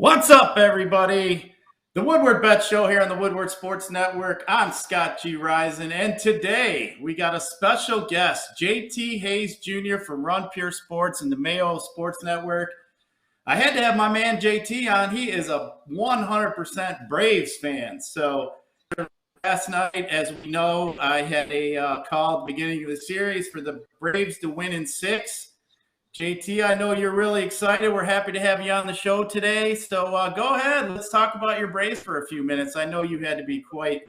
What's up, everybody? The Woodward Bet Show here on the Woodward Sports Network. I'm Scott G. Risen, and today we got a special guest, JT Hayes Jr. from Run Pure Sports and the Mayo Sports Network. I had to have my man JT on. He is a 100% Braves fan. So last night, as we know, I had a call at the beginning of the series for the Braves to win in 6. JT, I know you're really excited. We're happy to have you on the show today. So go ahead. Let's talk about your Braves for a few minutes. I know you had to be quite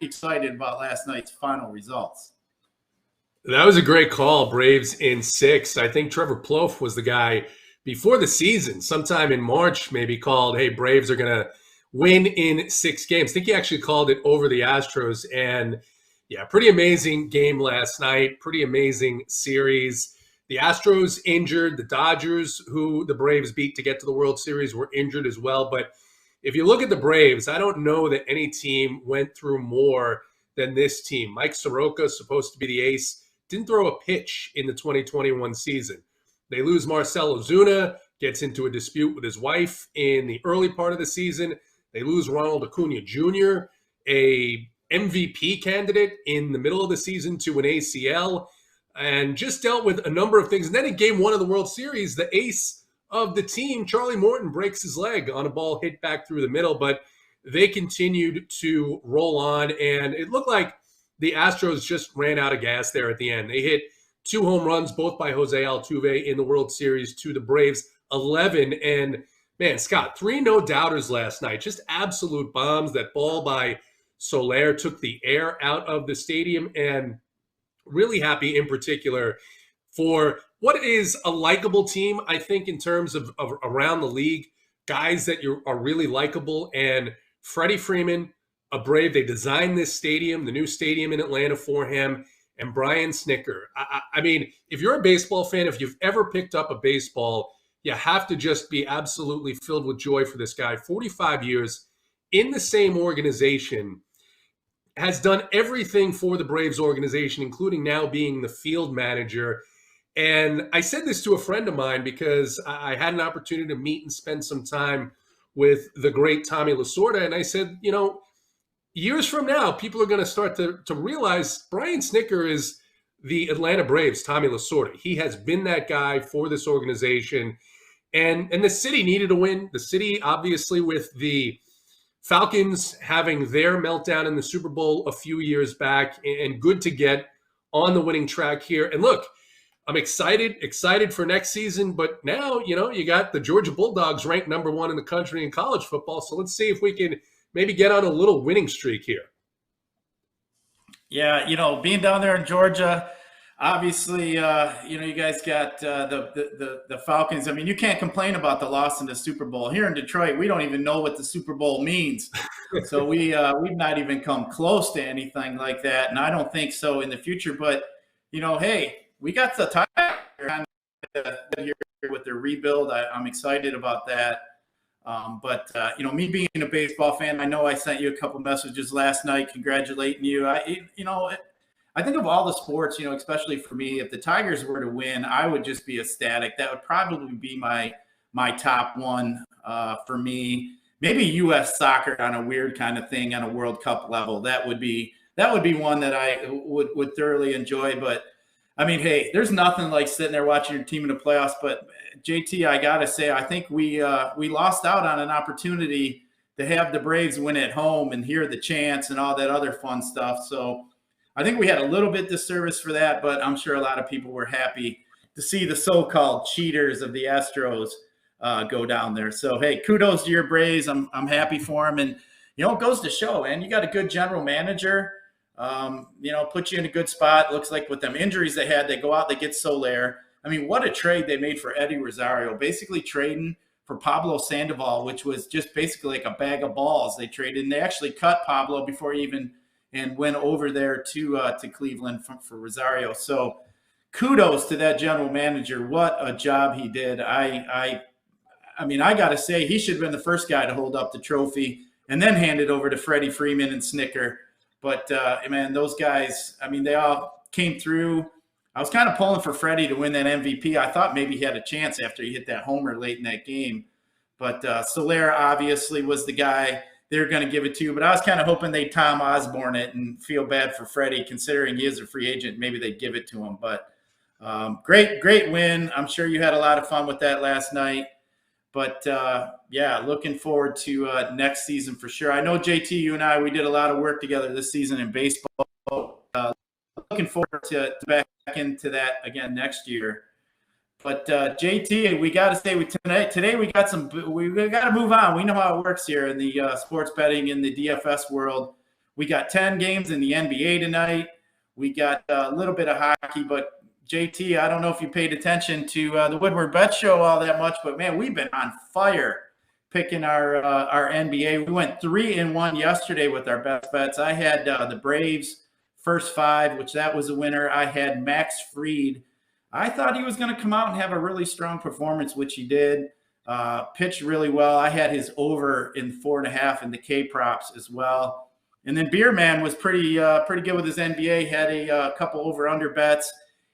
excited about last night's final results. That was a great call, Braves in 6. I think Trevor Plouffe was the guy before the season, sometime in March, maybe called, hey, Braves are going to win in 6 games. I think he actually called it over the Astros. And, yeah, pretty amazing game last night. Pretty amazing series. The Astros injured. The Dodgers, who the Braves beat to get to the World Series, were injured as well. But if you look at the Braves, I don't know that any team went through more than this team. Mike Soroka, supposed to be the ace, didn't throw a pitch in the 2021 season. They lose Marcell Ozuna, gets into a dispute with his wife in the early part of the season. They lose Ronald Acuna Jr., a MVP candidate in the middle of the season, to an ACL. And just dealt with a number of things. And then in game 1 of the World Series, the ace of the team, Charlie Morton, breaks his leg on a ball hit back through the middle. But they continued to roll on, and it looked like the Astros just ran out of gas there at the end. They hit 2 home runs, both by Jose Altuve in the World Series, to the Braves 11. And, man, Scott, 3 no-doubters last night. Just absolute bombs. That ball by Soler took the air out of the stadium, and really happy in particular for what is a likable team, I think, in terms of around the league, guys that are really likable. And Freddie Freeman, a Brave, they designed this stadium, the new stadium in Atlanta for him, and Brian Snitker. I mean, if you're a baseball fan, if you've ever picked up a baseball, you have to just be absolutely filled with joy for this guy. 45 years in the same organization, has done everything for the Braves organization, including now being the field manager. And I said this to a friend of mine because I had an opportunity to meet and spend some time with the great Tommy Lasorda. And I said, you know, years from now, people are going to start to realize Brian Snitker is the Atlanta Braves' Tommy Lasorda. He has been that guy for this organization. And the city needed a win. The city, obviously, with the Falcons having their meltdown in the Super Bowl a few years back, and good to get on the winning track here. And look, I'm excited for next season, but now, you know, you got the Georgia Bulldogs ranked number 1 in the country in college football. So let's see if we can maybe get on a little winning streak here. Yeah, you know, being down there in Georgia, obviously, you know, you guys got the Falcons. I mean, you can't complain about the loss in the Super Bowl. Here in Detroit, we don't even know what the Super Bowl means. So we've not even come close to anything like that, and I don't think so in the future. But, you know, hey, we got the Tigers here with their rebuild. I'm excited about that. But you know, me being a baseball fan, I know I sent you a couple messages last night congratulating you. I think of all the sports, you know, especially for me, if the Tigers were to win, I would just be ecstatic. That would probably be my top one for me. Maybe U.S. soccer on a weird kind of thing on a World Cup level. That would be one that I would thoroughly enjoy. But I mean, hey, there's nothing like sitting there watching your team in the playoffs. But JT, I gotta say, I think we lost out on an opportunity to have the Braves win at home and hear the chants and all that other fun stuff. So I think we had a little bit disservice for that, but I'm sure a lot of people were happy to see the so-called cheaters of the Astros go down there. So, hey, kudos to your Braves. I'm happy for them. And, you know, it goes to show, man, you got a good general manager, you know, put you in a good spot. Looks like with them injuries they had, they go out, they get Soler. I mean, what a trade they made for Eddie Rosario, basically trading for Pablo Sandoval, which was just basically like a bag of balls they traded. And they actually cut Pablo before he even and went over there to Cleveland for Rosario. So kudos to that general manager. What a job he did. I mean, I got to say, he should have been the first guy to hold up the trophy and then hand it over to Freddie Freeman and Snitker. But, man, those guys, I mean, they all came through. I was kind of pulling for Freddie to win that MVP. I thought maybe he had a chance after he hit that homer late in that game. But Soler obviously was the guy they're going to give it to. But I was kind of hoping they'd Tom Osborne it and feel bad for Freddie, considering he is a free agent. Maybe they'd give it to him. But great win. I'm sure you had a lot of fun with that last night. But, yeah, looking forward to next season for sure. I know, JT, you and I, we did a lot of work together this season in baseball. Looking forward to back into that again next year. But JT, we got to say today we got to move on. We know how it works here in the sports betting in the DFS world. We got 10 games in the NBA tonight. We got a little bit of hockey, but JT, I don't know if you paid attention to the Woodward Bet Show all that much, but man, we've been on fire picking our NBA. We went 3-1 yesterday with our best bets. I had the Braves first 5, which that was a winner. I had Max Fried. I thought he was going to come out and have a really strong performance, which he did. Pitched really well. I had his over in 4.5 in the K props as well. And then Beerman was pretty good with his NBA. Had a couple over/under bets.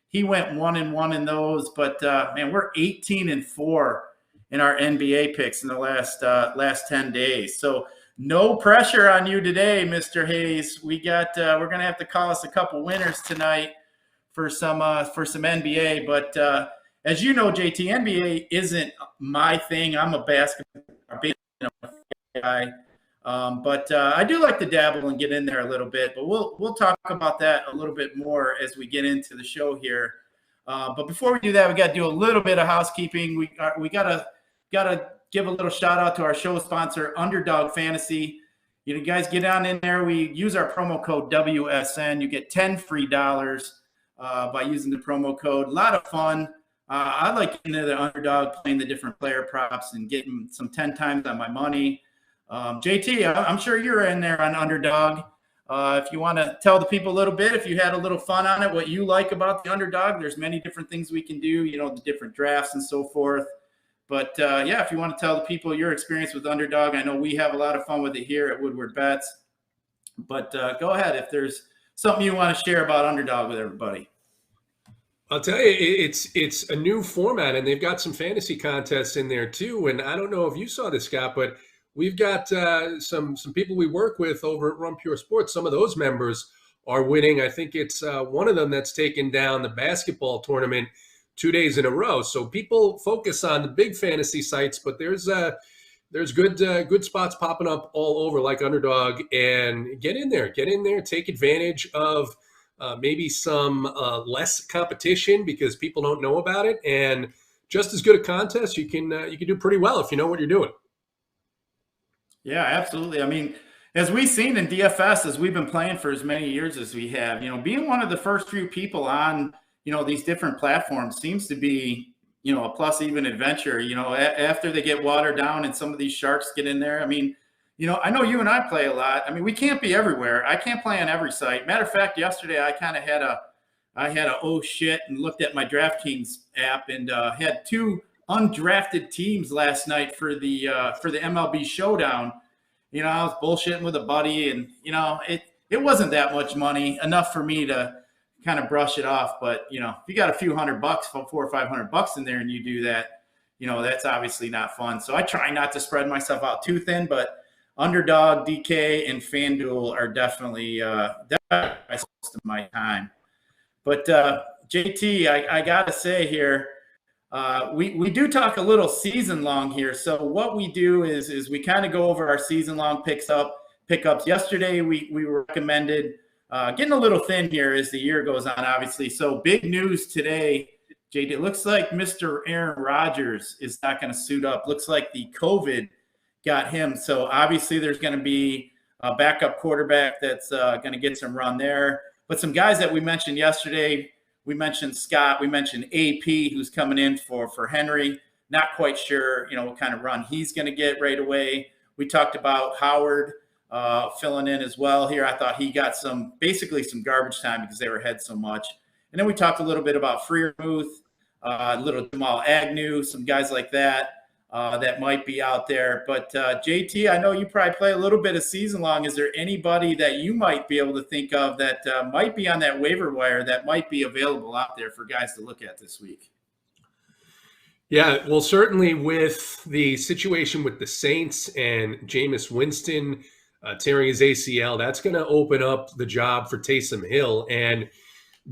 He went 1-1 in those. But man, we're 18-4 in our NBA picks in the last 10 days. So no pressure on you today, Mr. Hayes. We're gonna have to call us a couple winners tonight for some NBA, but as you know, JT, NBA isn't my thing. I'm a basketball guy, but I do like to dabble and get in there a little bit. But we'll talk about that a little bit more as we get into the show here. But before we do that, we got to do a little bit of housekeeping. We gotta give a little shout out to our show sponsor, Underdog Fantasy. You guys get on in there. We use our promo code WSN. You get 10 free dollars. By using the promo code. A lot of fun. I like getting into the Underdog, playing the different player props and getting some 10 times on my money. JT, I'm sure you're in there on Underdog. If you want to tell the people a little bit, if you had a little fun on it, what you like about the Underdog, there's many different things we can do, the different drafts and so forth. But, yeah, if you want to tell the people your experience with Underdog, I know we have a lot of fun with it here at Woodward Bets. But go ahead if there's something you want to share about Underdog with everybody. I'll tell you, it's a new format, and they've got some fantasy contests in there too. And I don't know if you saw this, Scott, but we've got some people we work with over at Run Pure Sports. Some of those members are winning. I think it's one of them that's taken down the basketball tournament 2 days in a row. So people focus on the big fantasy sites, but there's good spots popping up all over like Underdog, and get in there, take advantage of maybe some less competition because people don't know about it, and just as good a contest. You can do pretty well if you know what you're doing. Yeah, absolutely. I mean, as we've seen in DFS, as we've been playing for as many years as we have, being one of the first few people on, these different platforms seems to be, a plus even adventure, after they get watered down and some of these sharks get in there. I mean, I know you and I play a lot. I mean, we can't be everywhere. I can't play on every site. Matter of fact, yesterday I kind of had a oh shit and looked at my DraftKings app and had 2 undrafted teams last night for the MLB Showdown. I was bullshitting with a buddy, and it wasn't that much money, enough for me to kind of brush it off. But if you got a few $100, $400 or $500 in there, and you do that, that's obviously not fun. So I try not to spread myself out too thin, but Underdog, DK, and FanDuel are definitely most of my time. But JT, I gotta say here, we do talk a little season long here. So what we do is we kind of go over our season long pickups. Yesterday we were recommended getting a little thin here as the year goes on, obviously. So big news today, JT. It looks like Mr. Aaron Rodgers is not going to suit up. Looks like the COVID got him. So obviously there's going to be a backup quarterback that's going to get some run there. But some guys that we mentioned yesterday, we mentioned Scott, we mentioned AP, who's coming in for Henry. Not quite sure, what kind of run he's going to get right away. We talked about Howard filling in as well here. I thought he got basically some garbage time because they were ahead so much. And then we talked a little bit about Freiermuth, little Jamal Agnew, some guys like that. That might be out there. But JT, I know you probably play a little bit of season long. Is there anybody that you might be able to think of that might be on that waiver wire that might be available out there for guys to look at this week? Yeah, well, certainly with the situation with the Saints and Jameis Winston tearing his ACL, that's going to open up the job for Taysom Hill. And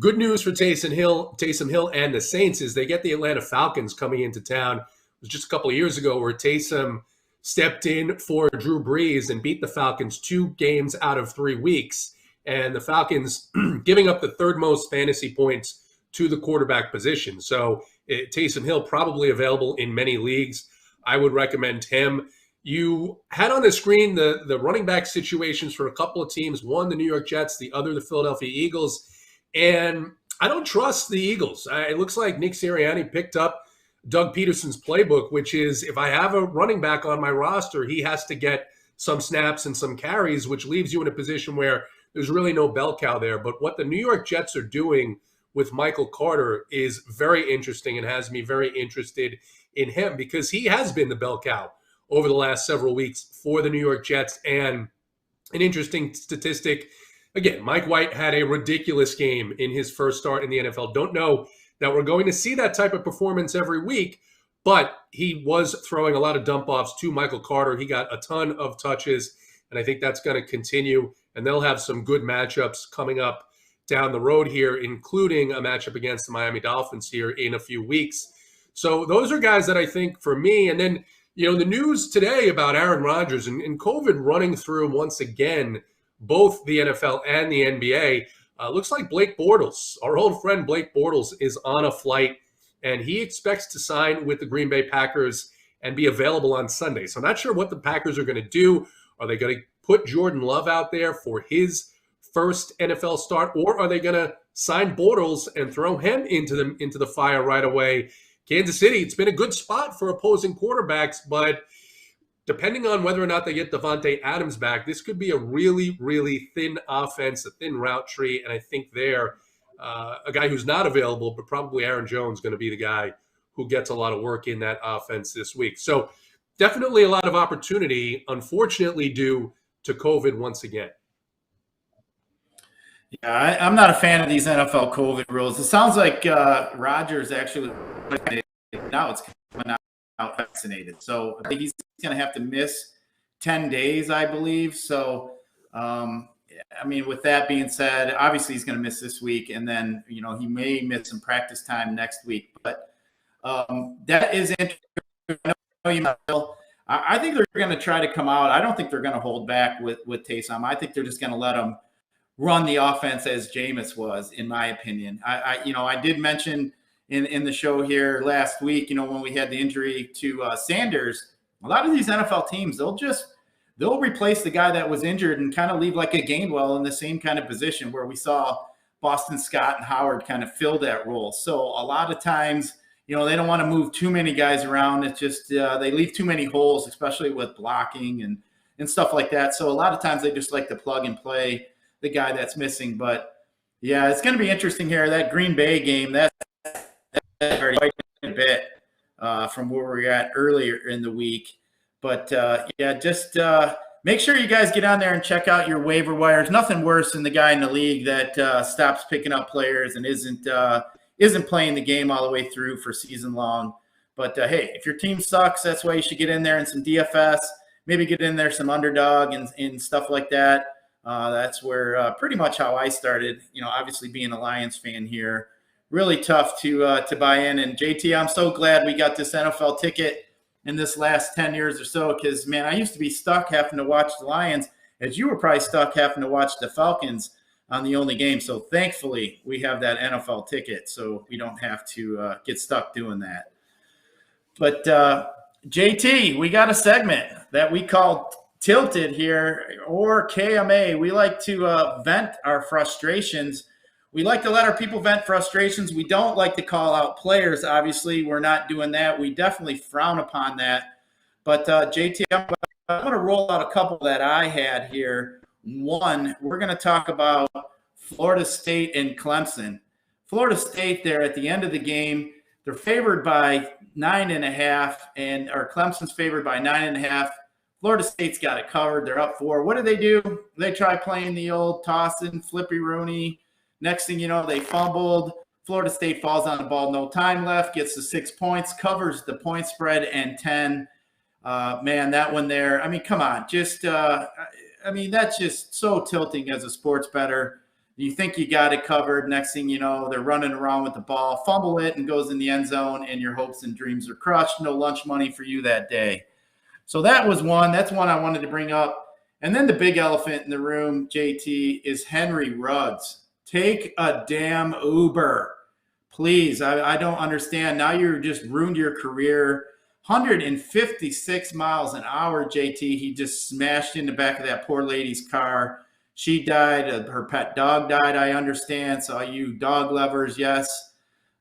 good news for Taysom Hill and the Saints is they get the Atlanta Falcons coming into town. It was just a couple of years ago where Taysom stepped in for Drew Brees and beat the Falcons 2 games out of 3 weeks. And the Falcons giving up the third most fantasy points to the quarterback position. So Taysom Hill probably available in many leagues. I would recommend him. You had on the screen the running back situations for a couple of teams. One, the New York Jets, the other, the Philadelphia Eagles. And I don't trust the Eagles. It looks like Nick Sirianni picked up Doug Peterson's playbook, which is if I have a running back on my roster, he has to get some snaps and some carries, which leaves you in a position where there's really no bell cow there. But what the New York Jets are doing with Michael Carter is very interesting and has me very interested in him because he has been the bell cow over the last several weeks for the New York Jets. And an interesting statistic, again, Mike White had a ridiculous game in his first start in the NFL. Don't know that we're going to see that type of performance every week, but he was throwing a lot of dump offs to Michael Carter. He got a ton of touches, and I think that's going to continue. And they'll have some good matchups coming up down the road here, including a matchup against the Miami Dolphins here in a few weeks. So those are guys that I think for me. And then, the news today about Aaron Rodgers and COVID running through once again, both the NFL and the NBA, looks like Blake Bortles, our old friend Blake Bortles, is on a flight, and he expects to sign with the Green Bay Packers and be available on Sunday. So I'm not sure what the Packers are going to do. Are they going to put Jordan Love out there for his first NFL start, or are they going to sign Bortles and throw him into the fire right away? Kansas City, it's been a good spot for opposing quarterbacks, but depending on whether or not they get Devontae Adams back, this could be a really, really thin offense, a thin route tree, and I think they're a guy who's not available, but probably Aaron Jones going to be the guy who gets a lot of work in that offense this week. So definitely a lot of opportunity, unfortunately due to COVID once again. Yeah, I'm not a fan of these NFL COVID rules. It sounds like Rodgers actually now it's coming out vaccinated, so I think he's going to have to miss 10 days, I believe. So, with that being said, obviously he's going to miss this week, and then he may miss some practice time next week. But that is interesting. I think they're going to try to come out. I don't think they're going to hold back with Taysom. I think they're just going to let him run the offense as Jameis was, in my opinion. I did mention in the show here last week, when we had the injury to Sanders, a lot of these NFL teams, they'll replace the guy that was injured and kind of leave like a Gainwell in the same kind of position where we saw Boston Scott and Howard kind of fill that role. So a lot of times, they don't want to move too many guys around. It's just they leave too many holes, especially with blocking and stuff like that. So a lot of times they just like to plug and play the guy that's missing. But yeah, it's going to be interesting here. That Green Bay game, that's quite a bit from where we were at earlier in the week. But just make sure you guys get on there and check out your waiver wires. Nothing worse than the guy in the league that stops picking up players and isn't playing the game all the way through for season long. But hey, if your team sucks, that's why you should get in there in some DFS. Maybe get in there some underdog and stuff like that. That's where pretty much how I started. Obviously being a Lions fan here, really tough to buy in. And JT, I'm so glad we got this NFL ticket in this last 10 years or so, because man, I used to be stuck having to watch the Lions, as you were probably stuck having to watch the Falcons on the only game. So thankfully we have that NFL ticket, so we don't have to get stuck doing that. But JT, we got a segment that we call Tilted here, or KMA. We like to vent our frustrations. We like to let our people vent frustrations. We don't like to call out players. Obviously, we're not doing that. We definitely frown upon that. But JT, I'm going to roll out a couple that I had here. One, we're going to talk about Florida State and Clemson. Florida State there at the end of the game, they're favored by 9.5, and or Clemson's favored by 9.5. Florida State's got it covered. They're up 4. What do? They try playing the old toss and flippy Rooney. Next thing you know, they fumbled. Florida State falls on the ball, no time left, gets the 6 points, covers the point spread and 10. Man, that one there. I mean, come on, that's just so tilting as a sports bettor. You think you got it covered. Next thing you know, they're running around with the ball, fumble it, and goes in the end zone, and your hopes and dreams are crushed. No lunch money for you that day. So that was one. That's one I wanted to bring up. And then the big elephant in the room, JT, is Henry Ruggs. Take a damn Uber, please. I don't understand. Now you're just ruined your career. 156 miles an hour, JT. He just smashed in the back of that poor lady's car. She died. Her pet dog died, I understand. So you dog lovers, yes.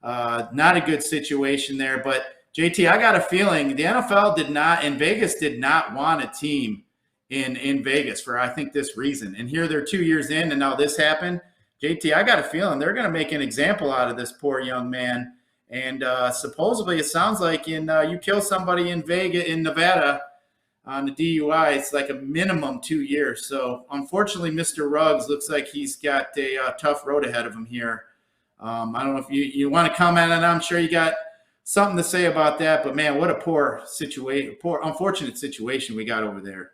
Not a good situation there. But, JT, I got a feeling the NFL did not, and Vegas did not want a team in Vegas for, I think, this reason. And here they're 2 years in, and now this happened. JT, I got a feeling they're going to make an example out of this poor young man. And supposedly it sounds like you kill somebody in Nevada on the DUI, it's like a minimum 2 years. So unfortunately, Mr. Ruggs looks like he's got a tough road ahead of him here. I don't know if you want to comment on it. I'm sure you got something to say about that. But, man, what a poor situation, unfortunate situation we got over there.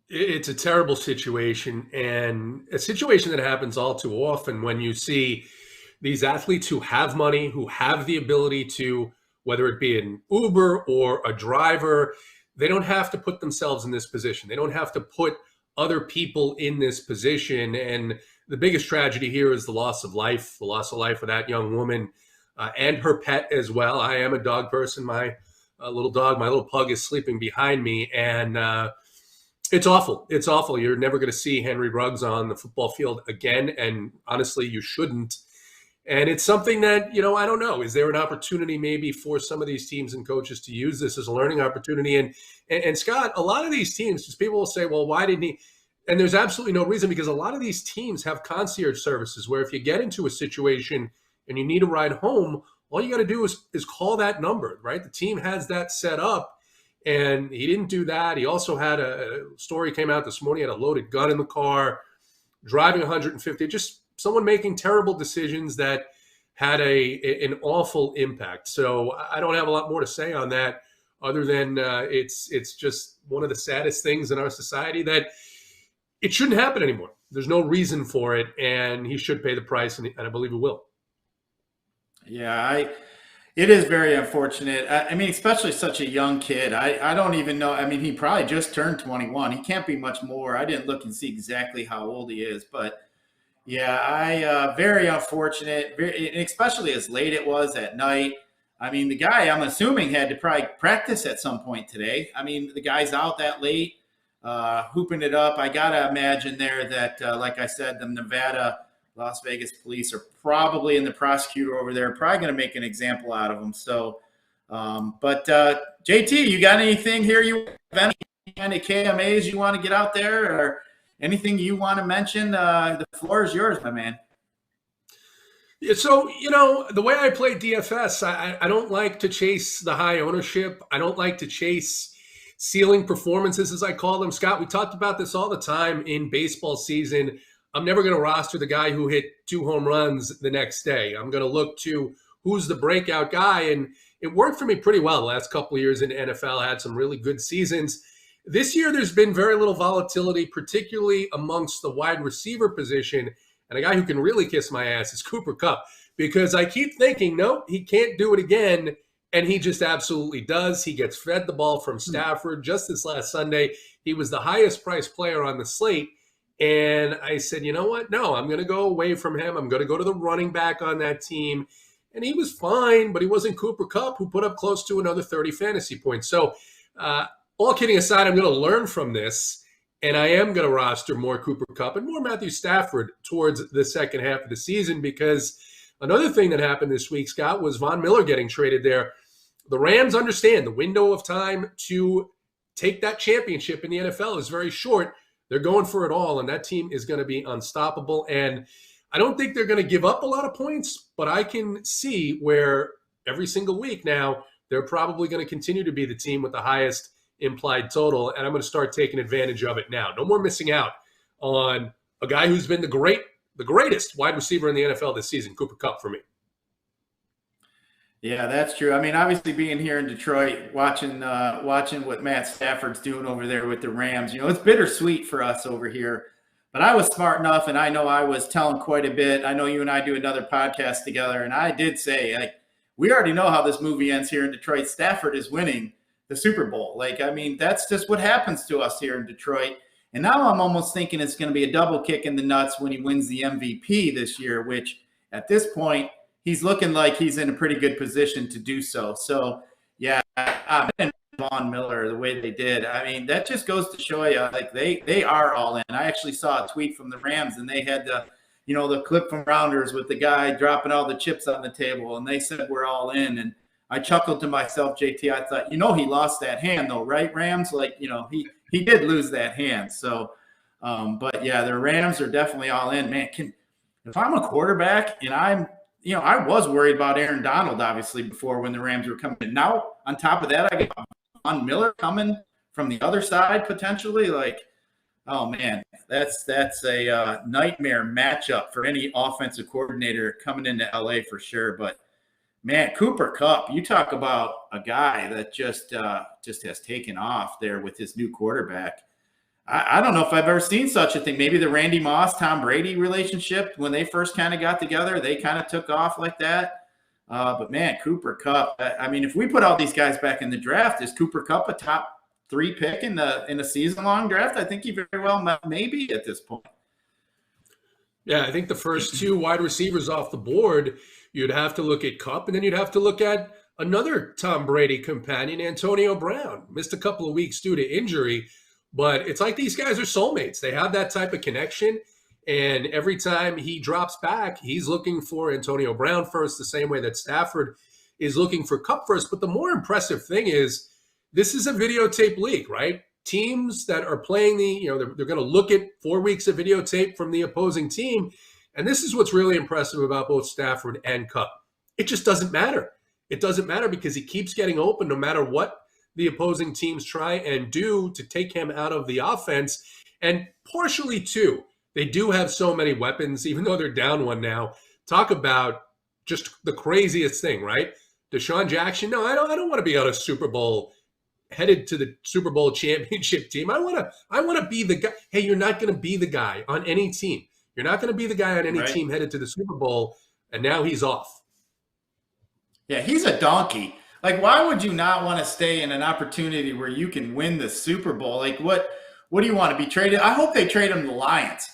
It's a terrible situation, and a situation that happens all too often when you see these athletes who have money, who have the ability to, whether it be an Uber or a driver, they don't have to put themselves in this position. They don't have to put other people in this position. And the biggest tragedy here is the loss of life of that young woman and her pet as well. I am a dog person. My little dog, my little pug is sleeping behind me, and it's awful. It's awful. You're never going to see Henry Ruggs on the football field again. And honestly, you shouldn't. And it's something that, I don't know. Is there an opportunity maybe for some of these teams and coaches to use this as a learning opportunity? And Scott, a lot of these teams, just people will say, well, why didn't he? And there's absolutely no reason, because a lot of these teams have concierge services where if you get into a situation and you need a ride home, all you got to do is call that number, right? The team has that set up. And he didn't do that. He also had a story came out this morning, he had a loaded gun in the car, driving 150, just someone making terrible decisions that had an awful impact. So I don't have a lot more to say on that other than it's just one of the saddest things in our society that it shouldn't happen anymore. There's no reason for it, and he should pay the price, and I believe he will. Yeah, it is very unfortunate. I mean, especially such a young kid. I don't even know. I mean, he probably just turned 21. He can't be much more. I didn't look and see exactly how old he is. But, yeah, very unfortunate, especially as late it was at night. I mean, the guy, I'm assuming, had to probably practice at some point today. I mean, the guy's out that late, hooping it up. I got to imagine there that, like I said, the Nevada Las Vegas police are probably, and the prosecutor over there, probably going to make an example out of him. So, but JT, you got anything here? You have any kind of KMAs you want to get out there, or anything you want to mention? The floor is yours, my man. Yeah, so, the way I play DFS, I don't like to chase the high ownership. I don't like to chase ceiling performances, as I call them. Scott, we talked about this all the time in baseball season. I'm never going to roster the guy who hit 2 home runs the next day. I'm going to look to who's the breakout guy. And it worked for me pretty well the last couple of years in the NFL. I had some really good seasons. This year, there's been very little volatility, particularly amongst the wide receiver position. And a guy who can really kiss my ass is Cooper Kupp, because I keep thinking, no, he can't do it again. And he just absolutely does. He gets fed the ball from Stafford. Just this last Sunday, he was the highest priced player on the slate. And I said, you know what? No, I'm going to go away from him. I'm going to go to the running back on that team. And he was fine, but he wasn't Cooper Kupp, who put up close to another 30 fantasy points. So all kidding aside, I'm going to learn from this. And I am going to roster more Cooper Kupp and more Matthew Stafford towards the second half of the season, because another thing that happened this week, Scott, was Von Miller getting traded there. The Rams understand the window of time to take that championship in the NFL is very short. They're going for it all, and that team is going to be unstoppable. And I don't think they're going to give up a lot of points, but I can see where every single week now they're probably going to continue to be the team with the highest implied total, and I'm going to start taking advantage of it now. No more missing out on a guy who's been the greatest wide receiver in the NFL this season, Cooper Kupp, for me. Yeah, that's true. I mean, obviously being here in Detroit, watching what Matt Stafford's doing over there with the Rams, it's bittersweet for us over here. But I was smart enough, and I know I was telling quite a bit. I know you and I do another podcast together, and I did say, like, we already know how this movie ends here in Detroit. Stafford is winning the Super Bowl. Like, I mean, that's just what happens to us here in Detroit. And now I'm almost thinking it's going to be a double kick in the nuts when he wins the MVP this year, which at this point, he's looking like he's in a pretty good position to do so. So, yeah, and Von Miller, the way they did, I mean, that just goes to show you, like, they are all in. I actually saw a tweet from the Rams, and they had the clip from Rounders with the guy dropping all the chips on the table, and they said we're all in. And I chuckled to myself, JT. I thought, he lost that hand though, right, Rams? Like, he did lose that hand. So, but yeah, the Rams are definitely all in. Man, if I'm a quarterback and I was worried about Aaron Donald, obviously, before when the Rams were coming in. Now, on top of that, I got Von Miller coming from the other side potentially. Like, oh man, that's a nightmare matchup for any offensive coordinator coming into LA for sure. But man, Cooper Kupp, you talk about a guy that just has taken off there with his new quarterback. I don't know if I've ever seen such a thing. Maybe the Randy Moss, Tom Brady relationship, when they first kind of got together, they kind of took off like that. But man, Cooper Kupp, I mean, if we put all these guys back in the draft, is Cooper Kupp a top 3 pick in a season-long draft? I think he very well maybe at this point. Yeah, I think the first 2 wide receivers off the board, you'd have to look at Kupp, and then you'd have to look at another Tom Brady companion, Antonio Brown. Missed a couple of weeks due to injury. But it's like these guys are soulmates. They have that type of connection. And every time he drops back, he's looking for Antonio Brown first, the same way that Stafford is looking for Kupp first. But the more impressive thing is this is a videotape league, right? Teams that are playing they're going to look at 4 weeks of videotape from the opposing team. And this is what's really impressive about both Stafford and Kupp. It just doesn't matter. It doesn't matter because he keeps getting open no matter what the opposing teams try and do to take him out of the offense. And partially, too, they do have so many weapons, even though they're down one now. Talk about just the craziest thing, right? Desean Jackson, no, I don't want to be out of Super Bowl, headed to the Super Bowl championship team. I want to be the guy. Hey, you're not going to be the guy on any team. You're not going to be the guy on any team headed to the Super Bowl, and now he's off. Yeah, he's a donkey. Like, why would you not want to stay in an opportunity where you can win the Super Bowl? Like, what do you want to be traded? I hope they trade him to the Lions.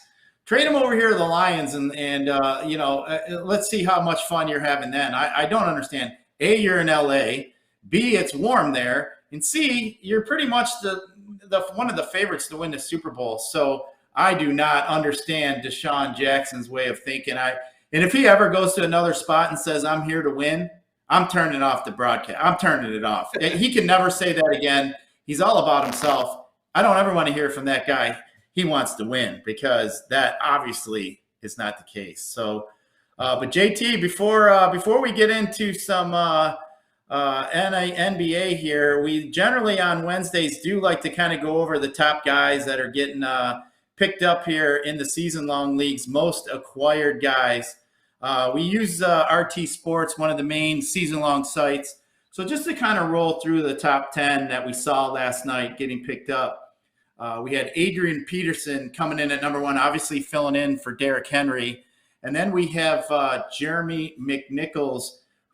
Trade him over here to the Lions, and let's see how much fun you're having then. I don't understand. A, you're in LA. B, it's warm there. And C, you're pretty much the one of the favorites to win the Super Bowl. So I do not understand Desean Jackson's way of thinking. And if he ever goes to another spot and says, I'm here to win, I'm turning off the broadcast. I'm turning it off. He can never say that again. He's all about himself. I don't ever want to hear from that guy. He wants to win because that obviously is not the case. So, but JT, before we get into some NBA here, we generally on Wednesdays do like to kind of go over the top guys that are getting picked up here in the season-long leagues, most acquired guys. We use RT Sports, one of the main season-long sites. So just to kind of roll through the top 10 that we saw last night getting picked up, we had Adrian Peterson coming in at number 1, obviously filling in for Derrick Henry. And then we have Jeremy McNichols,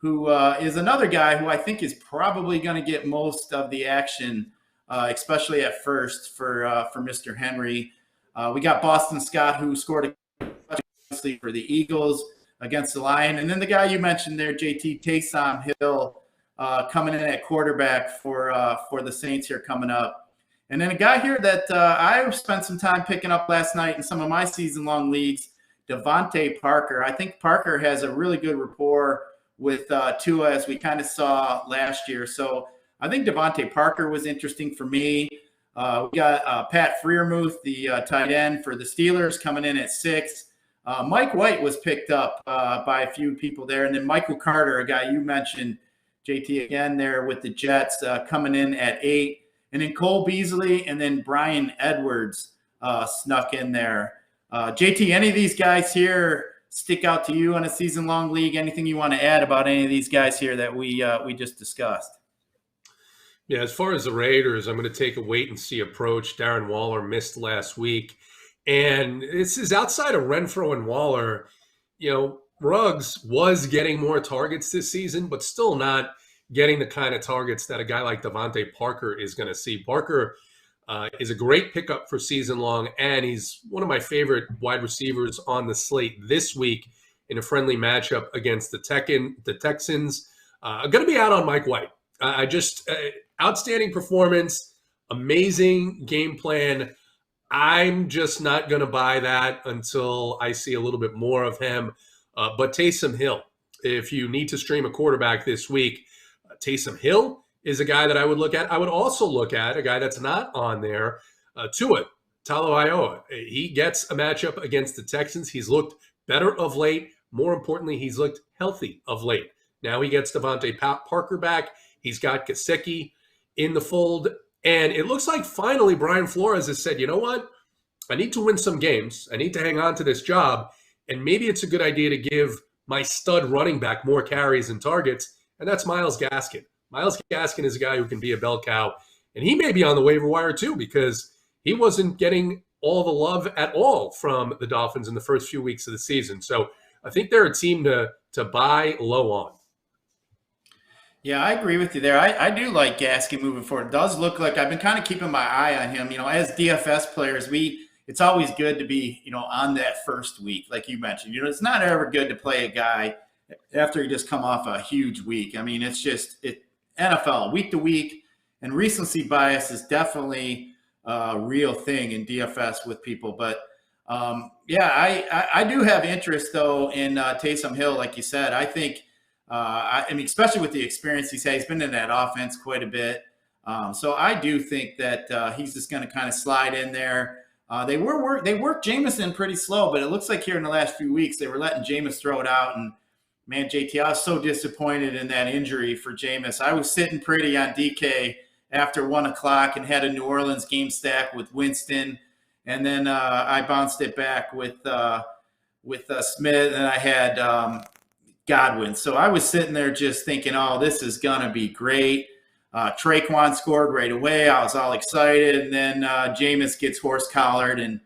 who is another guy who I think is probably going to get most of the action, especially at first for Mr. Henry. We got Boston Scott, who scored a touchdown for the Eagles against the Lions. And then the guy you mentioned there, JT, Taysom Hill, coming in at quarterback for the Saints here coming up. And then a guy here that I spent some time picking up last night in some of my season-long leagues, Devonta Parker. I think Parker has a really good rapport with Tua, as we kind of saw last year. So I think Devonta Parker was interesting for me. We got Pat Freiermuth, the tight end for the Steelers, coming in at 6. Mike White was picked up by a few people there. And then Michael Carter, a guy you mentioned, JT, again there with the Jets, coming in at 8. And then Cole Beasley and then Brian Edwards snuck in there. JT, any of these guys here stick out to you on a season-long league? Anything you want to add about any of these guys here that we just discussed? Yeah, as far as the Raiders, I'm going to take a wait-and-see approach. Darren Waller missed last week. And this is outside of Renfro and Waller. Ruggs was getting more targets this season, but still not getting the kind of targets that a guy like Devonta Parker is going to see. Parker is a great pickup for season long, and he's one of my favorite wide receivers on the slate this week in a friendly matchup against the Texans. I'm going to be out on Mike White. Outstanding performance, amazing game plan. I'm just not going to buy that until I see a little bit more of him. But Taysom Hill, if you need to stream a quarterback this week, Taysom Hill is a guy that I would look at. I would also look at a guy that's not on there, Tua Tagovailoa. He gets a matchup against the Texans. He's looked better of late. More importantly, he's looked healthy of late. Now he gets Devonta Parker back. He's got Gesicki in the fold. And it looks like finally Brian Flores has said, you know what? I need to win some games. I need to hang on to this job. And maybe it's a good idea to give my stud running back more carries and targets. And that's Myles Gaskin. Myles Gaskin is a guy who can be a bell cow. And he may be on the waiver wire too, because he wasn't getting all the love at all from the Dolphins in the first few weeks of the season. So I think they're a team to buy low on. Yeah, I agree with you there. I do like Gaskin moving forward. It does look like I've been kind of keeping my eye on him. As DFS players, it's always good to be, on that first week, like you mentioned. It's not ever good to play a guy after he just come off a huge week. I mean, it's just NFL week to week, and recency bias is definitely a real thing in DFS with people. But I do have interest though in Taysom Hill, like you said. I think. Especially with the experience he's had, he's been in that offense quite a bit. So I do think that he's just going to kind of slide in there. They worked Jameson pretty slow, but it looks like here in the last few weeks they were letting Jameis throw it out. And man, JT, I was so disappointed in that injury for Jameis. I was sitting pretty on DK after 1 o'clock and had a New Orleans game stack with Winston, and then I bounced it back with Smith, and I had Godwin. So I was sitting there just thinking, oh, this is going to be great. Traquan scored right away. I was all excited. And then Jameis gets horse-collared and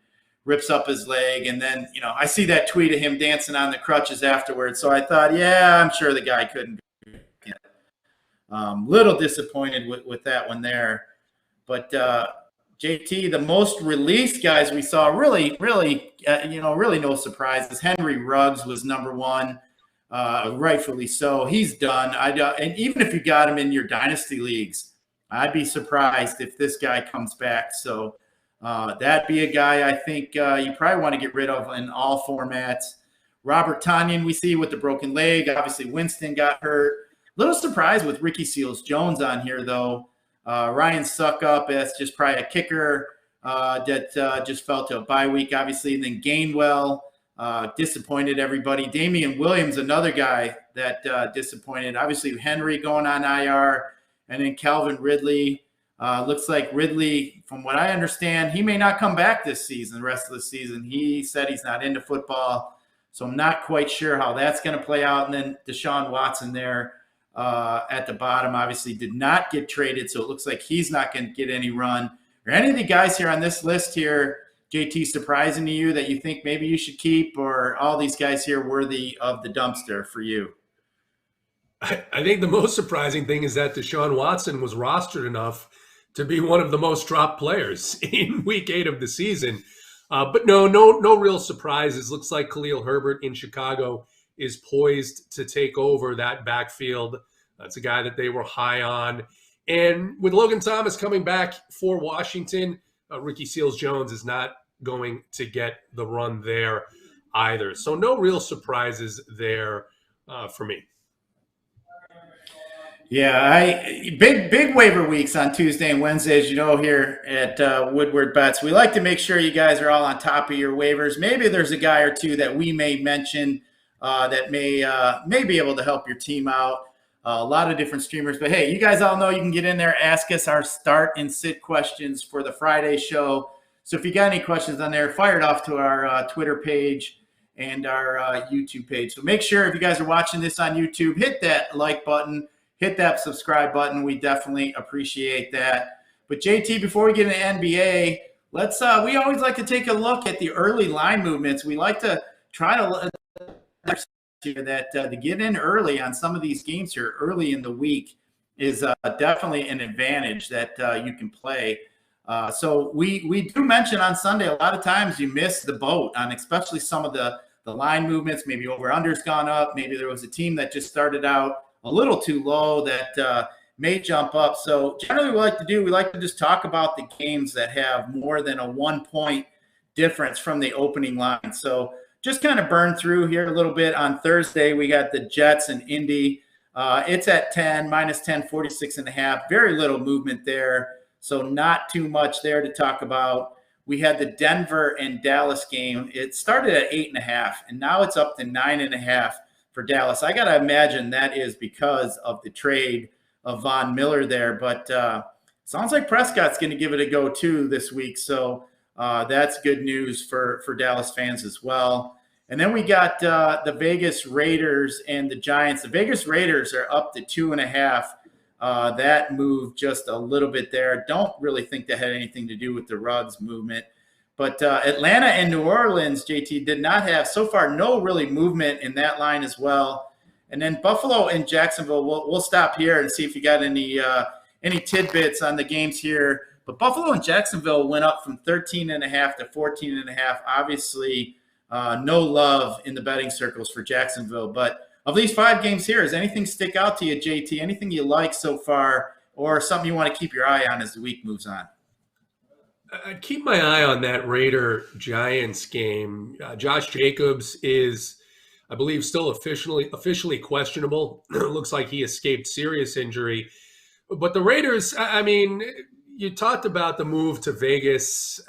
rips up his leg. And then, I see that tweet of him dancing on the crutches afterwards. So I thought, yeah, I'm sure the guy couldn't be. Little disappointed with that one there. But JT, the most released guys we saw, really no surprises. Henry Ruggs was number one. Rightfully so. He's done. And even if you got him in your dynasty leagues, I'd be surprised if this guy comes back. So that'd be a guy I think you probably want to get rid of in all formats. Robert Tonyan, we see with the broken leg. Obviously, Winston got hurt. Little surprised with Ricky Seals-Jones on here, though. Ryan Suckup, that's just probably a kicker that just fell to a bye week, obviously. And then Gainwell. Disappointed everybody. Damien Williams, another guy that disappointed. Obviously, Henry going on IR, and then Calvin Ridley. Looks like Ridley, from what I understand, he may not come back this season, the rest of the season. He said he's not into football, so I'm not quite sure how that's going to play out. And then Desean Watson there at the bottom obviously did not get traded, so it looks like he's not going to get any run. Are any of the guys here on this list here, JT, surprising to you that you think maybe you should keep, or all these guys here worthy of the dumpster for you? I think the most surprising thing is that Deshaun Watson was rostered enough to be one of the most dropped players in week 8 of the season. But no real surprises. Looks like Khalil Herbert in Chicago is poised to take over that backfield. That's a guy that they were high on. And with Logan Thomas coming back for Washington, Ricky Seals-Jones is not going to get the run there either. So no real surprises there for me. Yeah, big waiver weeks on Tuesday and Wednesday, as you know, here at Woodward Bets. We like to make sure you guys are all on top of your waivers. Maybe there's a guy or two that we may mention that may be able to help your team out. A lot of different streamers. But, hey, you guys all know you can get in there, ask us our start and sit questions for the Friday show. So if you got any questions on there, fire it off to our Twitter page and our YouTube page. So make sure if you guys are watching this on YouTube, hit that like button, hit that subscribe button. We definitely appreciate that. But JT, before we get into NBA, let's we always like to take a look at the early line movements. We like to try to to get in early on some of these games here early in the week is definitely an advantage that you can play. So we do mention on Sunday, a lot of times you miss the boat on especially some of the line movements, maybe over-under's gone up. Maybe there was a team that just started out a little too low that may jump up. So generally we like to just talk about the games that have more than a 1 point difference from the opening line. So just kind of burn through here a little bit. On Thursday, we got the Jets and Indy. It's at 10, minus 10, 46.5. Very little movement there. So not too much there to talk about. We had the Denver and Dallas game. It started at 8.5, and now it's up to 9.5 for Dallas. I got to imagine that is because of the trade of Von Miller there. But sounds like Prescott's going to give it a go too this week. So that's good news for Dallas fans as well. And then we got the Vegas Raiders and the Giants. The Vegas Raiders are up to 2.5. That moved just a little bit there. Don't really think that had anything to do with the Ruggs movement. But Atlanta and New Orleans, JT, did not have, so far, no really movement in that line as well. And then Buffalo and Jacksonville, we'll stop here and see if you got any tidbits on the games here. But Buffalo and Jacksonville went up from 13.5 to 14.5. Obviously, no love in the betting circles for Jacksonville. But of these 5 games here, does anything stick out to you, JT? Anything you like so far, or something you want to keep your eye on as the week moves on? I'd keep my eye on that Raider-Giants game. Josh Jacobs is, I believe, still officially questionable. It looks like he escaped serious injury. But the Raiders, I mean, you talked about the move to Vegas.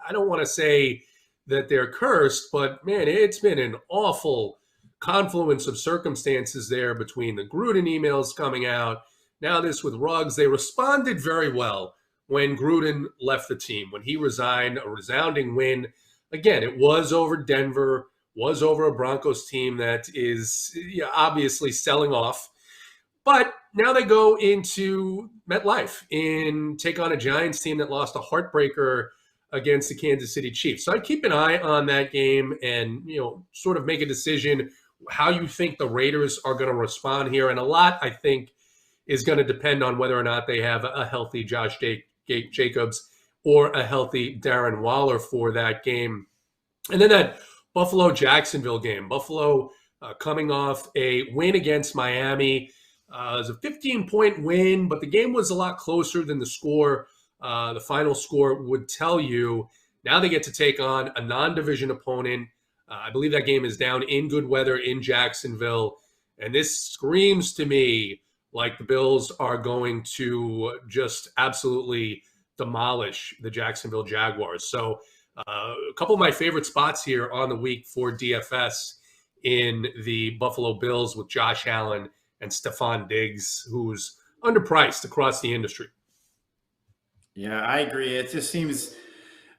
I don't want to say that they're cursed, but, man, it's been an awful confluence of circumstances there between the Gruden emails coming out. Now this with Ruggs. They responded very well when Gruden left the team. When he resigned, a resounding win. Again, it was over Denver, was over a Broncos team that is obviously selling off. But now they go into MetLife and take on a Giants team that lost a heartbreaker against the Kansas City Chiefs. So I'd keep an eye on that game and, sort of make a decision how you think the Raiders are going to respond here. And a lot, I think, is going to depend on whether or not they have a healthy Josh Jacobs or a healthy Darren Waller for that game. And then that Buffalo-Jacksonville game. Buffalo coming off a win against Miami. It was a 15-point win, but the game was a lot closer than the score. The final score would tell you. Now they get to take on a non-division opponent. I believe that game is down in good weather in Jacksonville. And this screams to me like the Bills are going to just absolutely demolish the Jacksonville Jaguars. So a couple of my favorite spots here on the week for DFS in the Buffalo Bills with Josh Allen and Stephon Diggs, who's underpriced across the industry. Yeah, I agree. It just seems,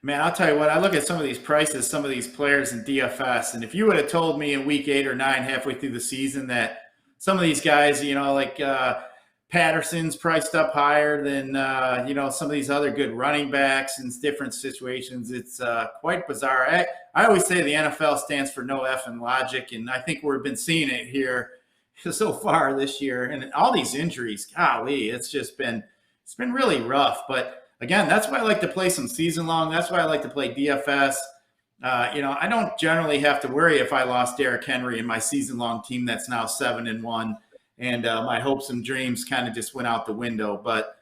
man, I'll tell you what, I look at some of these prices, some of these players in DFS, and if you would have told me in week 8 or 9, halfway through the season, that some of these guys, like Patterson's priced up higher than, some of these other good running backs in different situations, it's quite bizarre. I always say the NFL stands for no effing logic, and I think we've been seeing it here so far this year. And all these injuries, golly, it's been really rough. But again, that's why I like to play some season long. That's why I like to play DFS. I don't generally have to worry if I lost Derrick Henry in my season long team that's now 7-1, and my hopes and dreams kind of just went out the window. But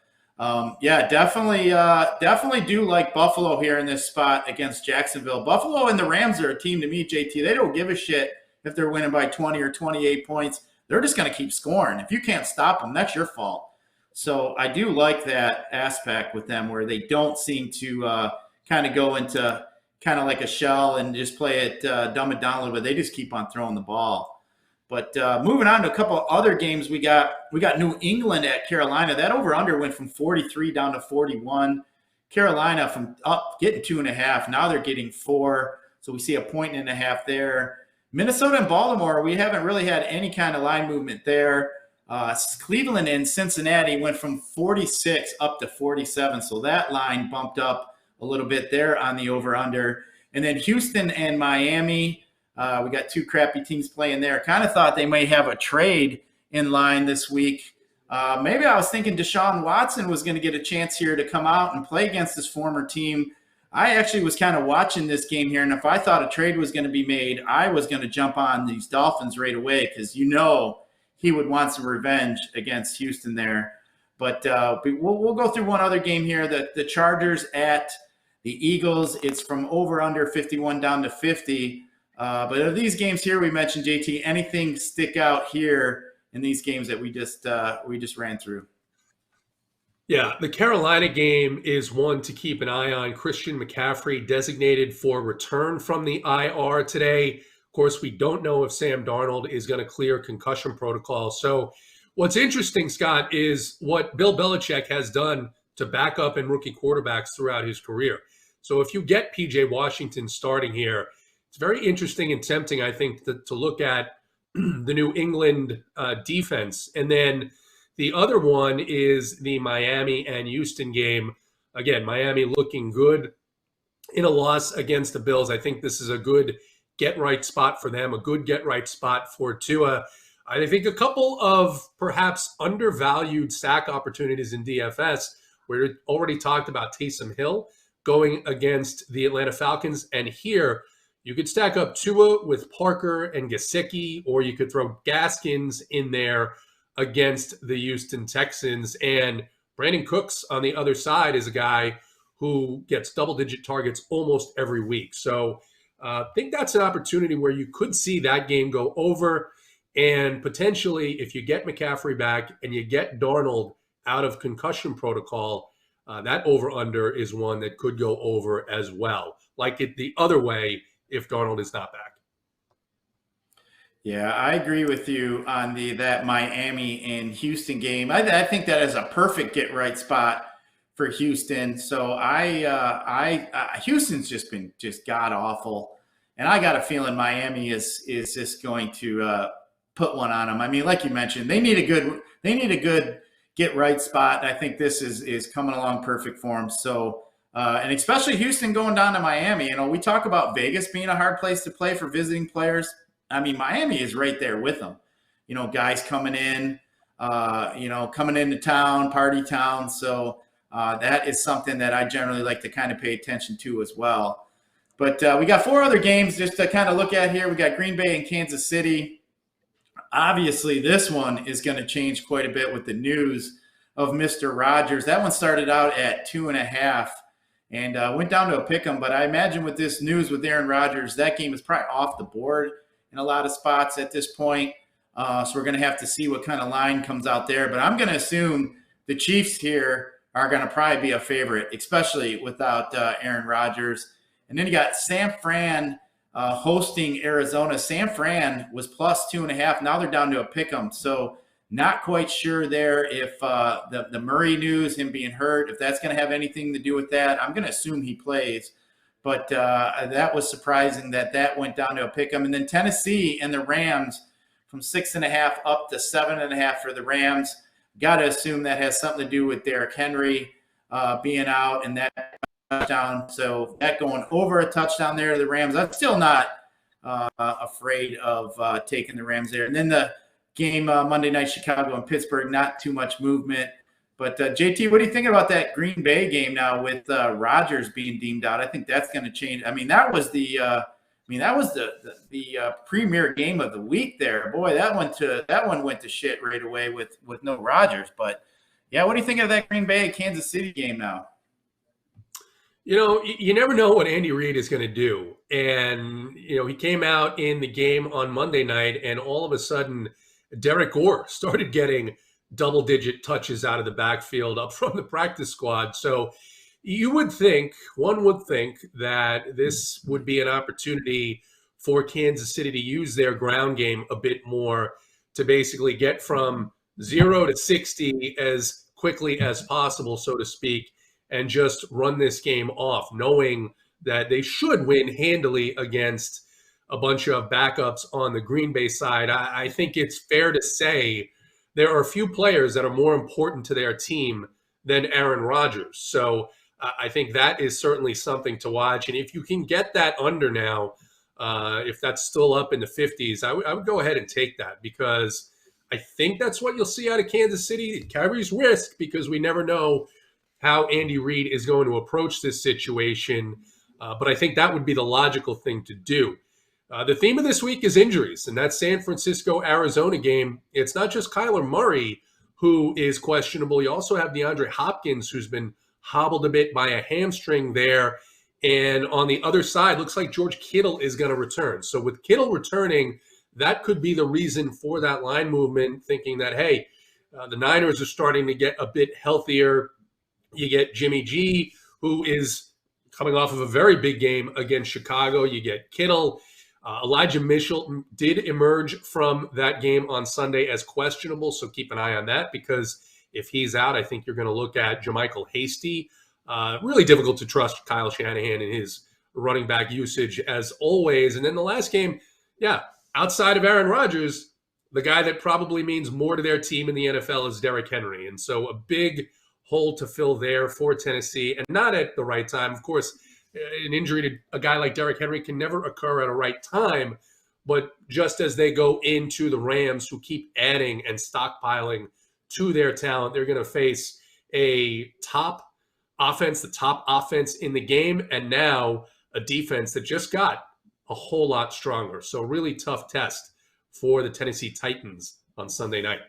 definitely do like Buffalo here in this spot against Jacksonville. Buffalo and the Rams are a team to me, JT. They don't give a shit if they're winning by 20 or 28 points. They're just going to keep scoring. If you can't stop them, that's your fault. So I do like that aspect with them where they don't seem to kind of go into kind of like a shell and just play it dumb it down a little bit. They just keep on throwing the ball. But moving on to a couple other games, we got New England at Carolina. That over-under went from 43 down to 41. Carolina from up getting 2.5. Now they're getting 4. So we see a 1.5 there. Minnesota and Baltimore, we haven't really had any kind of line movement there. Cleveland and Cincinnati went from 46 up to 47, so that line bumped up a little bit there on the over-under. And then Houston and Miami, we got two crappy teams playing there. Kind of thought they may have a trade in line this week. Maybe I was thinking Desean Watson was going to get a chance here to come out and play against his former team. I actually was kind of watching this game here, and if I thought a trade was going to be made, I was going to jump on these Dolphins right away because he would want some revenge against Houston there. But we'll go through one other game here. The Chargers at the Eagles. It's from over under 51 down to 50. But of these games here, we mentioned, JT, anything stick out here in these games that we just ran through? Yeah, the Carolina game is one to keep an eye on. Christian McCaffrey designated for return from the IR today. Of course, we don't know if Sam Darnold is going to clear concussion protocol. So what's interesting, Scott, is what Bill Belichick has done to back up and rookie quarterbacks throughout his career. So if you get P.J. Washington starting here, it's very interesting and tempting, I think, to look at the New England defense. And then the other one is the Miami and Houston game. Again, Miami looking good in a loss against the Bills. I think this is a good get-right spot for them, a good get-right spot for Tua. I think a couple of perhaps undervalued stack opportunities in DFS. We already talked about Taysom Hill going against the Atlanta Falcons. And here, you could stack up Tua with Parker and Gesicki, or you could throw Gaskins in there against the Houston Texans. And Brandon Cooks on the other side is a guy who gets double-digit targets almost every week. So I think that's an opportunity where you could see that game go over. And potentially, if you get McCaffrey back and you get Darnold out of concussion protocol, that over-under is one that could go over as well. Like it the other way if Darnold is not back. Yeah, I agree with you on that Miami and Houston game. I think that is a perfect get right spot for Houston. So Houston's just been god awful, and I got a feeling Miami is just going to put one on them. I mean, like you mentioned, they need a good get right spot. I think this is coming along perfect for them. So. And especially Houston going down to Miami. We talk about Vegas being a hard place to play for visiting players. I mean, Miami is right there with them. Guys coming in, coming into town, party town. So that is something that I generally like to kind of pay attention to as well. But we got four other games just to kind of look at here. We got Green Bay and Kansas City. Obviously, this one is going to change quite a bit with the news of Mr. Rodgers. That one started out at 2.5. And went down to a pick 'em, but I imagine with this news with Aaron Rodgers, that game is probably off the board in a lot of spots at this point. So we're going to have to see what kind of line comes out there. But I'm going to assume the Chiefs here are going to probably be a favorite, especially without Aaron Rodgers. And then you got San Fran hosting Arizona. San Fran was plus 2.5. Now they're down to a pick 'em. So not quite sure there if the Murray news, him being hurt, if that's going to have anything to do with that. I'm going to assume he plays. But that was surprising that went down to a pick 'em. And then Tennessee and the Rams from 6.5 up to 7.5 for the Rams. Got to assume that has something to do with Derrick Henry being out and that touchdown. So that going over a touchdown there to the Rams. I'm still not afraid of taking the Rams there. And then the game Monday night, Chicago and Pittsburgh, not too much movement. But JT, what do you think about that Green Bay game now with Rodgers being deemed out? I think that's going to change. I mean, that was the premier game of the week there. Boy, that one went to shit right away with no Rodgers. But yeah, what do you think of that Green Bay Kansas City game now? You never know what Andy Reid is going to do. And, he came out in the game on Monday night and all of a sudden Derek Gore started getting double-digit touches out of the backfield up from the practice squad. So one would think that this would be an opportunity for Kansas City to use their ground game a bit more to basically get from 0 to 60 as quickly as possible, so to speak, and just run this game off, knowing that they should win handily against a bunch of backups on the Green Bay side, I think it's fair to say there are a few players that are more important to their team than Aaron Rodgers. So I think that is certainly something to watch. And if you can get that under now, if that's still up in the 50s, I would go ahead and take that, because I think that's what you'll see out of Kansas City. It carries risk because we never know how Andy Reid is going to approach this situation. But I think that would be the logical thing to do. The theme of this week is injuries, and that San Francisco-Arizona game, it's not just Kyler Murray who is questionable. You also have DeAndre Hopkins, who's been hobbled a bit by a hamstring there. And on the other side, looks like George Kittle is going to return. So with Kittle returning, that could be the reason for that line movement, thinking that, hey, the Niners are starting to get a bit healthier. You get Jimmy G, who is coming off of a very big game against Chicago. You get Kittle. Elijah Mitchell did emerge from that game on Sunday as questionable, so keep an eye on that, because if he's out, I think you're going to look at JaMychal Hasty. Really difficult to trust Kyle Shanahan and his running back usage as always. And then the last game, outside of Aaron Rodgers, the guy that probably means more to their team in the NFL is Derrick Henry. And so a big hole to fill there for Tennessee, and not at the right time. Of course, an injury to a guy like Derrick Henry can never occur at a right time, but just as they go into the Rams, who keep adding and stockpiling to their talent, they're going to face a top offense, the top offense in the game, and now a defense that just got a whole lot stronger. So really tough test for the Tennessee Titans on Sunday night.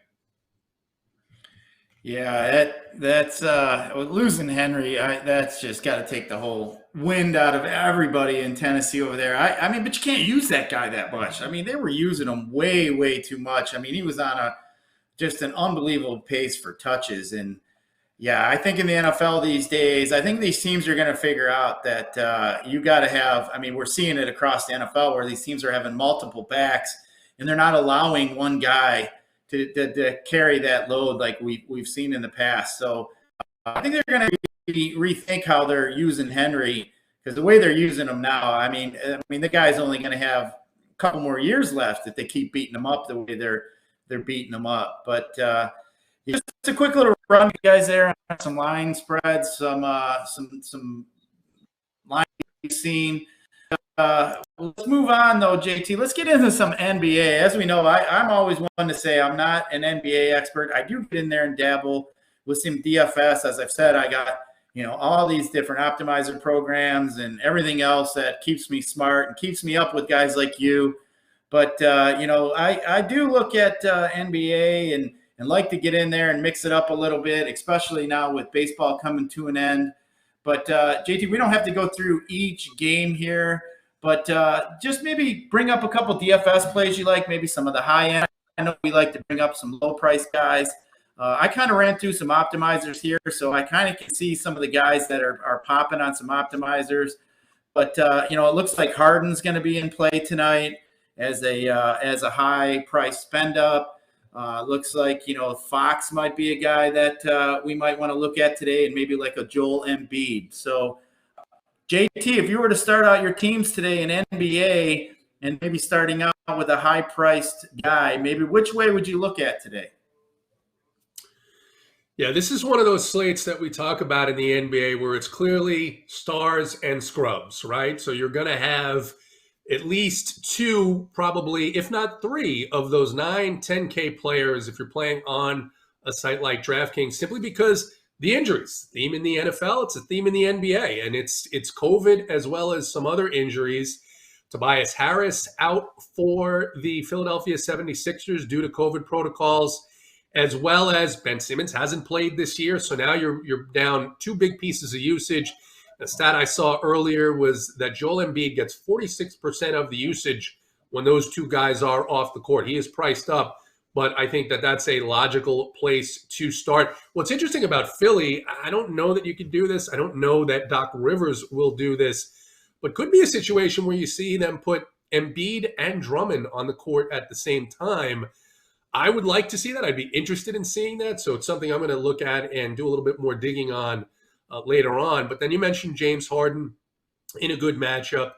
Yeah, that's losing Henry. That's just got to take the whole wind out of everybody in Tennessee over there. I mean, but you can't use that guy that much. I mean, they were using him way, way too much. I mean, he was on just an unbelievable pace for touches. And yeah, I think in the NFL these days, I think these teams are going to figure out that you got to have. I mean, we're seeing it across the NFL where these teams are having multiple backs, and they're not allowing one guy to carry that load like we've seen in the past. So I think they're going to rethink how they're using Henry, because the way they're using him now, I mean, the guy's only going to have a couple more years left if they keep beating him up the way they're beating him up. But just a quick little run, you guys, there on some line spreads, some line we've seen. Let's move on, though, JT. Let's get into some NBA. As we know, I'm always one to say I'm not an NBA expert. I do get in there and dabble with some DFS. As I've said, I got all these different optimizer programs and everything else that keeps me smart and keeps me up with guys like you. But I do look at NBA and like to get in there and mix it up a little bit, especially now with baseball coming to an end. But JT, we don't have to go through each game here. But just maybe bring up a couple DFS plays you like, maybe some of the high end. I know we like to bring up some low price guys. I kind of ran through some optimizers here, so I kind of can see some of the guys that are popping on some optimizers. But it looks like Harden's going to be in play tonight as a high price spend up. Looks like Fox might be a guy that we might want to look at today, and maybe like a Joel Embiid. So JT, if you were to start out your teams today in NBA and maybe starting out with a high-priced guy, maybe which way would you look at today? Yeah, this is one of those slates that we talk about in the NBA where it's clearly stars and scrubs, right? So you're going to have at least two, probably, if not three, of those 9, 10K players if you're playing on a site like DraftKings, simply because the injuries, theme in the NFL, it's a theme in the NBA, and it's COVID as well as some other injuries. Tobias Harris out for the Philadelphia 76ers due to COVID protocols, as well as Ben Simmons hasn't played this year. So now you're down two big pieces of usage. The stat I saw earlier was that Joel Embiid gets 46% of the usage when those two guys are off the court. He is priced up, but I think that that's a logical place to start. What's interesting about Philly, I don't know that you can do this. I don't know that Doc Rivers will do this, but could be a situation where you see them put Embiid and Drummond on the court at the same time. I would like to see that. I'd be interested in seeing that. So it's something I'm going to look at and do a little bit more digging on later on. But then you mentioned James Harden in a good matchup.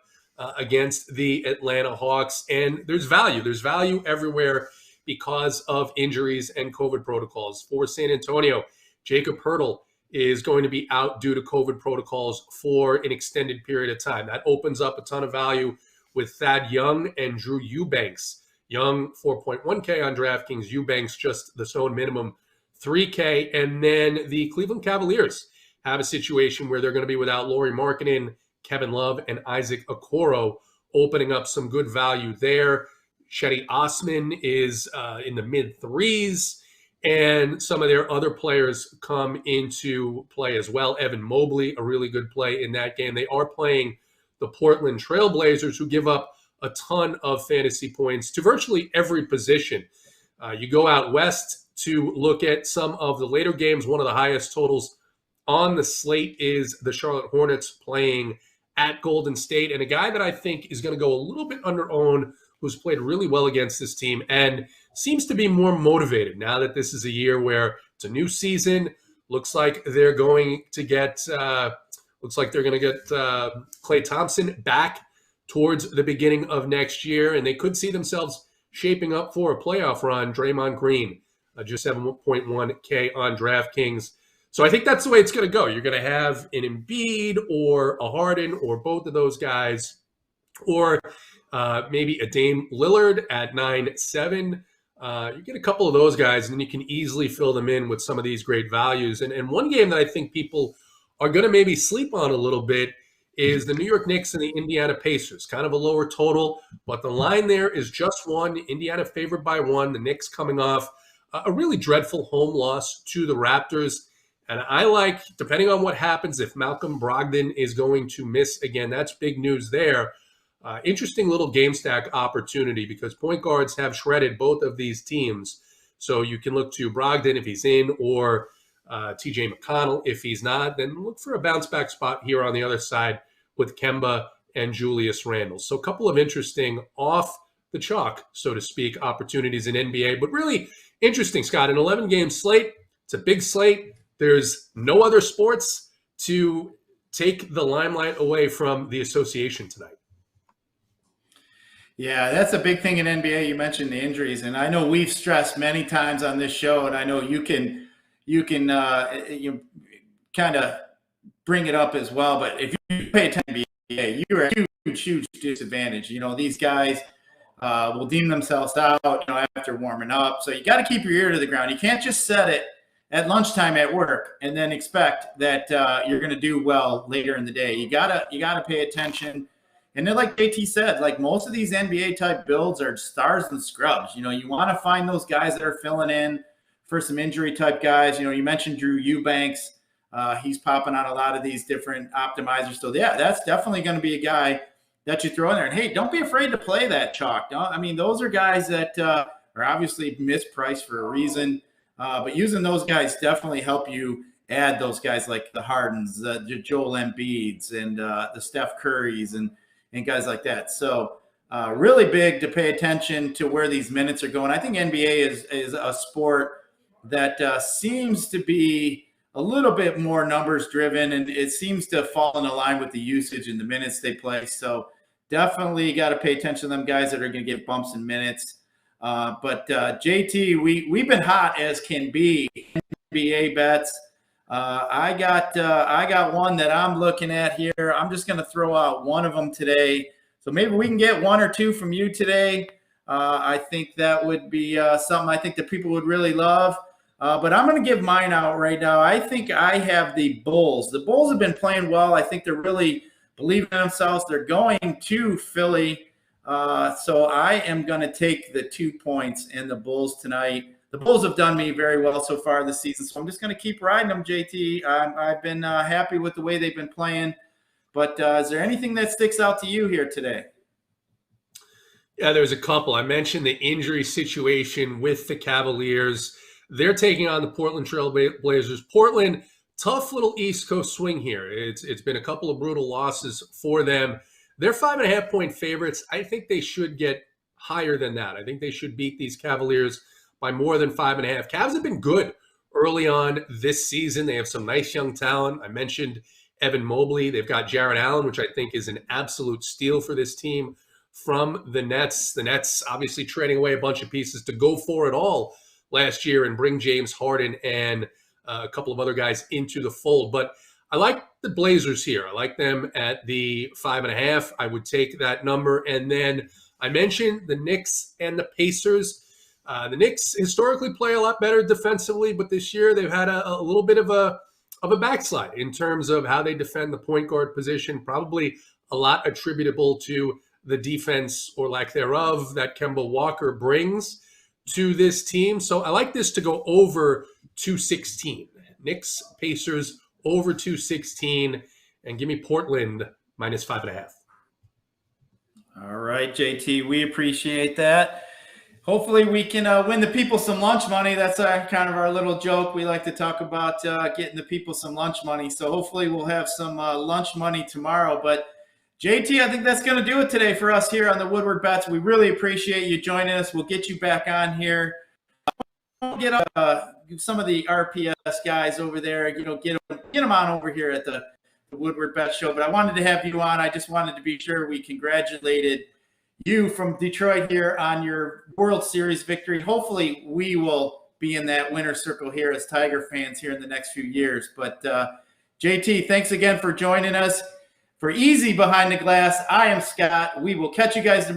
against the Atlanta Hawks. And there's value. There's value everywhere because of injuries and COVID protocols. For San Antonio, Jacob Hurtle is going to be out due to COVID protocols for an extended period of time. That opens up a ton of value with Thad Young and Drew Eubanks. Young, 4.1K on DraftKings. Eubanks, just the zone minimum, 3K. And then the Cleveland Cavaliers have a situation where they're going to be without Lauri Markkanen, Kevin Love, and Isaac Okoro, opening up some good value there. Cedi Osman is in the mid-threes. And some of their other players come into play as well. Evan Mobley, a really good play in that game. They are playing the Portland Trail Blazers, who give up a ton of fantasy points to virtually every position. You go out west to look at some of the later games. One of the highest totals on the slate is the Charlotte Hornets playing at Golden State. And a guy that I think is going to go a little bit under-owned, who's played really well against this team and seems to be more motivated now that this is a year where it's a new season. Looks like they're going to get Klay Thompson back towards the beginning of next year, and they could see themselves shaping up for a playoff run. Draymond Green, just 7.1K on DraftKings. So I think that's the way it's going to go. You're going to have an Embiid or a Harden or both of those guys, or maybe a Dame Lillard at 9.7. You get a couple of those guys, and then you can easily fill them in with some of these great values. And one game that I think people are going to maybe sleep on a little bit is the New York Knicks and the Indiana Pacers. Kind of a lower total, but the line there is just one. Indiana favored by one. The Knicks coming off a really dreadful home loss to the Raptors. And I like, depending on what happens, if Malcolm Brogdon is going to miss again, that's big news there. Interesting little game stack opportunity because point guards have shredded both of these teams. So you can look to Brogdon if he's in, or TJ McConnell if he's not. Then look for a bounce back spot here on the other side with Kemba and Julius Randle. So a couple of interesting off the chalk, so to speak, opportunities in NBA. But really interesting, Scott. An 11-game slate. It's a big slate. There's no other sports to take the limelight away from the association tonight. Yeah, that's a big thing in NBA. You mentioned the injuries, and I know we've stressed many times on this show, and I know you can kind of bring it up as well. But if you pay attention to NBA, you're at a huge disadvantage. You know, these guys will deem themselves out, after warming up. So you got to keep your ear to the ground. You can't just set it at lunchtime at work and then expect that you're going to do well later in the day. You gotta pay attention. And then, like JT said, like most of these NBA type builds are stars and scrubs. You want to find those guys that are filling in for some injury type guys. You mentioned Drew Eubanks. He's popping on a lot of these different optimizers. So yeah, that's definitely going to be a guy that you throw in there. And hey, don't be afraid to play that chalk. Those are guys that are obviously mispriced for a reason. But using those guys definitely help you add those guys like the Hardens, the Joel Embiids, and the Steph Currys, and guys like that. So really big to pay attention to where these minutes are going. I think NBA is a sport that seems to be a little bit more numbers driven, and it seems to fall in line with the usage and the minutes they play. So definitely got to pay attention to them guys that are going to get bumps in minutes. But JT, we've been hot as can be. NBA bets. I got one that I'm looking at here. I'm just going to throw out one of them today. So maybe we can get one or two from you today. I think that would be something I think that people would really love. But I'm going to give mine out right now. I think I have the Bulls. The Bulls have been playing well. I think they're really believing in themselves. They're going to Philly. So I am going to take the 2 points in the Bulls tonight. The Bulls have done me very well so far this season, so I'm just going to keep riding them, JT. I've been happy with the way they've been playing. But is there anything that sticks out to you here today? Yeah, there's a couple. I mentioned the injury situation with the Cavaliers. They're taking on the Portland Trail Blazers. Portland, tough little East Coast swing here. It's been a couple of brutal losses for them. They're 5.5-point favorites. I think they should get higher than that. I think they should beat these Cavaliers by more than 5.5. Cavs have been good early on this season. They have some nice young talent. I mentioned Evan Mobley. They've got Jared Allen, which I think is an absolute steal for this team from the Nets. The Nets obviously trading away a bunch of pieces to go for it all last year and bring James Harden and a couple of other guys into the fold. But I like the Blazers here. I like them at the 5.5. I would take that number. And then I mentioned the Knicks and the Pacers. The Knicks historically play a lot better defensively, but this year they've had a little bit of a backslide in terms of how they defend the point guard position. Probably a lot attributable to the defense or lack thereof that Kemba Walker brings to this team. So I like this to go over 216. Knicks, Pacers over 216, and give me Portland minus 5.5. All right, JT, we appreciate that. Hopefully we can win the people some lunch money. That's kind of our little joke. We like to talk about getting the people some lunch money. So hopefully we'll have some lunch money tomorrow. But JT, I think that's going to do it today for us here on the Woodward Bets. We really appreciate you joining us. We'll get you back on here. Get some of the RPS guys over there, get them on over here at the Woodward Bet Show. But I wanted to have you on. I just wanted to be sure we congratulated you from Detroit here on your World Series victory. Hopefully we will be in that winner's circle here as Tiger fans here in the next few years. But JT, thanks again for joining us. For Easy Behind the Glass, I am Scott. We will catch you guys tomorrow.